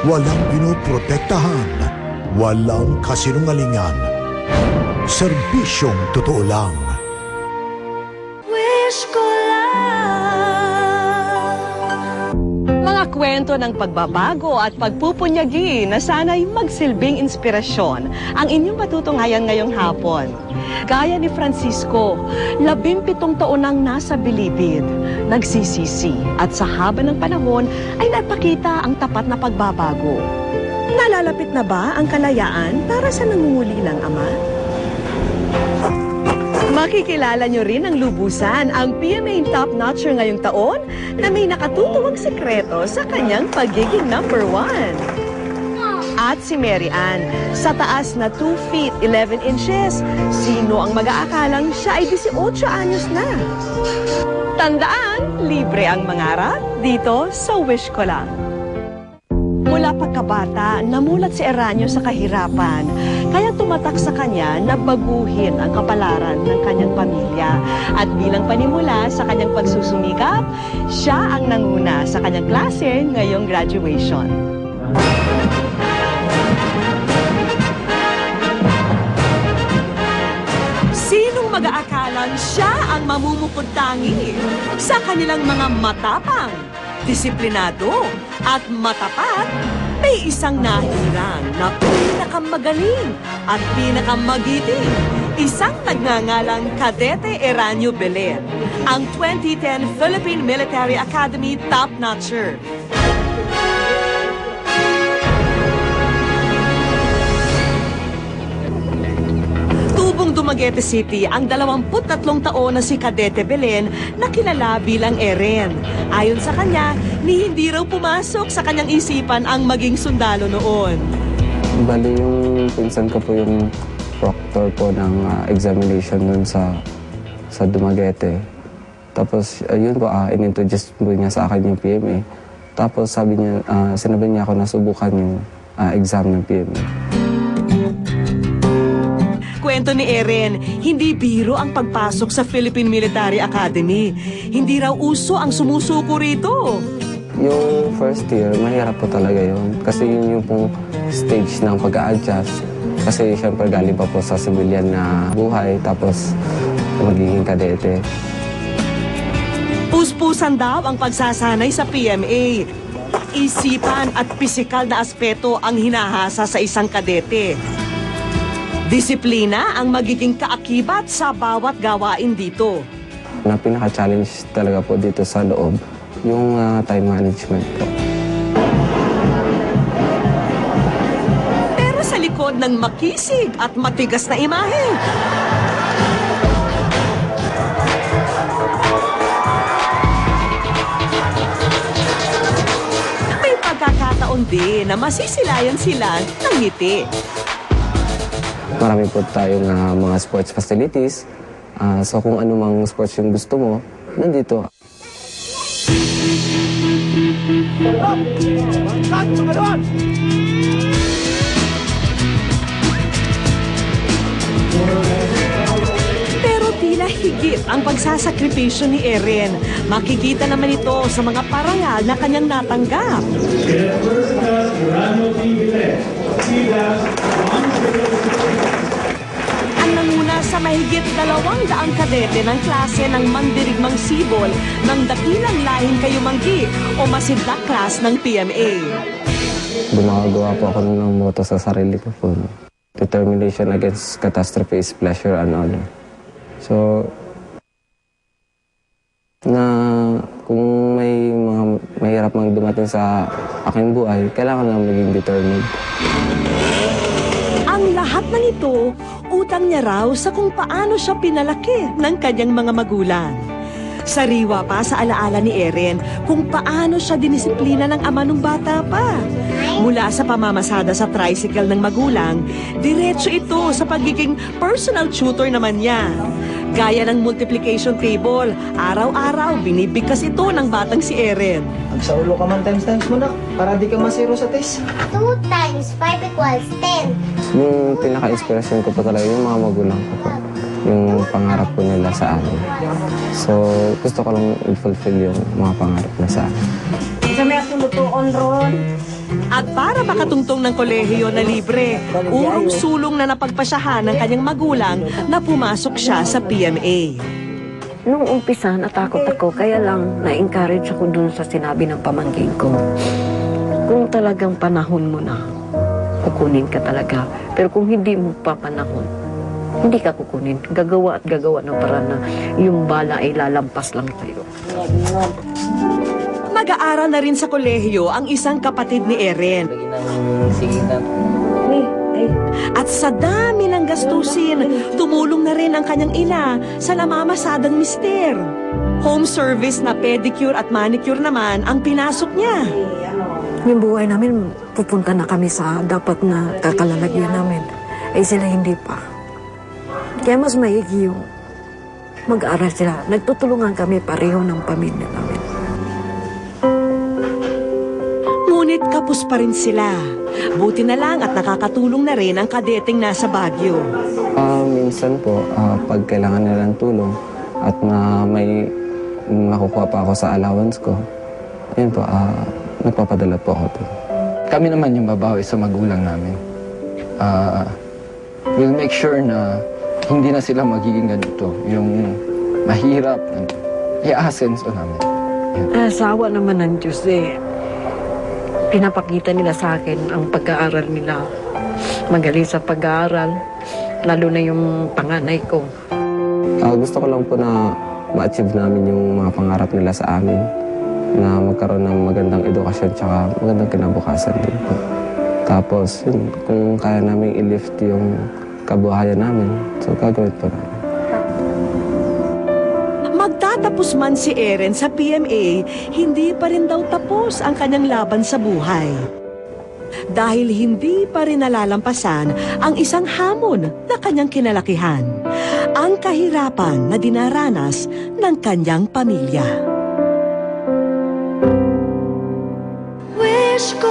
walang pinoprotektahan, walang kasinungalingan. Serbisyong totoo lang. Wish ko mga kwento ng pagbabago at pagpupunyagi na sana'y magsilbing inspirasyon ang inyong matutunghayan ngayong hapon. Gaya ni Francisco, 17 taon nang nasa bilibid, nagsisisi at sa haba ng panahon ay napakita ang tapat na pagbabago. Nalalapit na ba ang kalayaan para sa nangungulilang ama? Makikilala nyo rin ang lubusan ang PMA Top Notcher ngayong taon na may nakatutuwang sekreto sa kanyang pagiging number 1. At si Mary Ann, sa taas na 2 feet 11 inches, sino ang mag-aakalang siya ay 18 anyos na? Tandaan, libre ang mangarap dito sa Wish Ko Lang. Mula pagkabata, namulat si Eranio sa kahirapan, kaya tumatak sa kanya na baguhin ang kapalaran ng kanyang pamilya. At bilang panimula sa kanyang pagsusumikap, siya ang nanguna sa kanyang klase ngayong graduation. Sinong mag-aakalang siya ang mamumupod-tangi sa kanilang mga matapang, disiplinado at matapat? May isang nahirang na pinakamagaling at pinakamagiting, isang nagngangalang Kadete Eranio Belen, ang 2010 Philippine Military Academy Top Notcher. Tubong Dumaguete City ang 23 taon na si Kadete Belen na kilala bilang Eren. Ayon sa kanya, hindi raw pumasok sa kanyang isipan ang maging sundalo noon. Bali yung pinsan ko po yung proctor po ng examination nun sa Dumaguete. Tapos yun po, inintroduce po niya sa akin yung PMA. Tapos sabi niya, sinabi niya ako na subukan yung exam ng PMA. Kwento ni Eren, hindi biro ang pagpasok sa Philippine Military Academy. Hindi raw uso ang sumusuko rito. Yung first year, mahirap po talaga yun. Kasi yun yung pong stage ng pag-a-adjust. Kasi syempre galing pa po sa civilian na buhay, tapos magiging kadete. Puspusan daw ang pagsasanay sa PMA. Isipan at pisikal na aspeto ang hinahasa sa isang kadete. Disiplina ang magiging kaakibat sa bawat gawain dito. Na pinaka-challenge talaga po dito sa loob, yung time management po. Pero sa likod ng makisig at matigas na imahe, may pagkakataon din na masisilayan sila ng ngiti. Marami po tayong mga sports facilities. So kung ano mang sports yung gusto mo, nandito. Pero tila higit ang pagsasakripisyo ni Eren. Makikita naman ito sa mga parangal na kanyang natanggap. Ang nanguna sa mahigit 200 kadete ng klase ng mandirigmang sibol ng dakilang lahing kayumanggi o masidlak class ng PMA. Gumagawa po ako ng motto sa sarili ko po. Determination against catastrophe is pleasure and honor. So, na kung may mga mahirap mang dumating sa aking buhay, kailangan lang maging determined. Ang lahat ng ito, utang niya raw sa kung paano siya pinalaki ng kanyang mga magulang. Sariwa pa sa alaala ni Eren kung paano siya dinisiplina ng ama nung bata pa. Mula sa pamamasada sa tricycle ng magulang, diretso ito sa pagiging personal tutor naman niya. Gaya ng multiplication table, araw-araw binibigkas ito ng batang si Eren. Sa ulo ka man times mo na, para di ka masiro sa test. 2 times 5 equals 10. Yung pinaka-inspirasyon ko po talaga yung mga magulang ko po. Yung pangarap ko nila sa akin. So, gusto ko lang i-fulfill yung mga pangarap na sa akin. Sa may tulog tutuon ron. At para makatungtong ng kolehiyo na libre, urong sulong na napagpasyahan ng kanyang magulang na pumasok siya sa PMA. Nung umpisa, natakot ako, kaya lang na-encourage ako dun sa sinabi ng pamangkin ko. Kung talagang panahon mo na, kukunin ka talaga. Pero kung hindi mo pa panahon, hindi ka kukunin. Gagawa at gagawa ng paraan na yung bala ay lalampas lang tayo. Nag-aaral na rin sa kolehiyo ang isang kapatid ni Eren. At sa dami ng gastusin, tumulong na rin ang kanyang ina sa namamasadang mister. Home service na pedicure at manicure naman ang pinasok niya. Yung buhay namin, pupunta na kami sa dapat na kakalalagyan namin. Ay sila hindi pa. Kaya mas maigi yung mag-aaral sila. Nagtutulungan kami pareho ng pamilya namin. Ngunit kapos pa rin sila. Buti na lang at nakakatulong na rin ang kadeteng nasa Baguio. Minsan po, pag kailangan nila ng tulong at na may makukuha pa ako sa allowance ko, yun po, nagpapadala po ako doon. Kami naman yung babawi sa magulang namin. We'll make sure na hindi na sila magiging ganito. Yung mahirap, i-asenso namin. Asawa naman ng Diyos pinapakita nila sa akin ang pag-aaral nila. Magaling sa pag-aaral, lalo na yung panganay ko. Gusto ko lang po na ma-achieve namin yung mga pangarap nila sa amin, na magkaroon ng magandang edukasyon tsaka magandang kinabukasan din po. Tapos, yun, kung kaya namin i-lift yung kabuhayan namin, so gagawin po namin. Magtatapos man si Eren sa PMA, hindi pa rin daw tapos ang kanyang laban sa buhay. Dahil hindi pa rin nalalampasan ang isang hamon na kanyang kinalakihan, ang kahirapan na dinaranas ng kanyang pamilya. Wish ko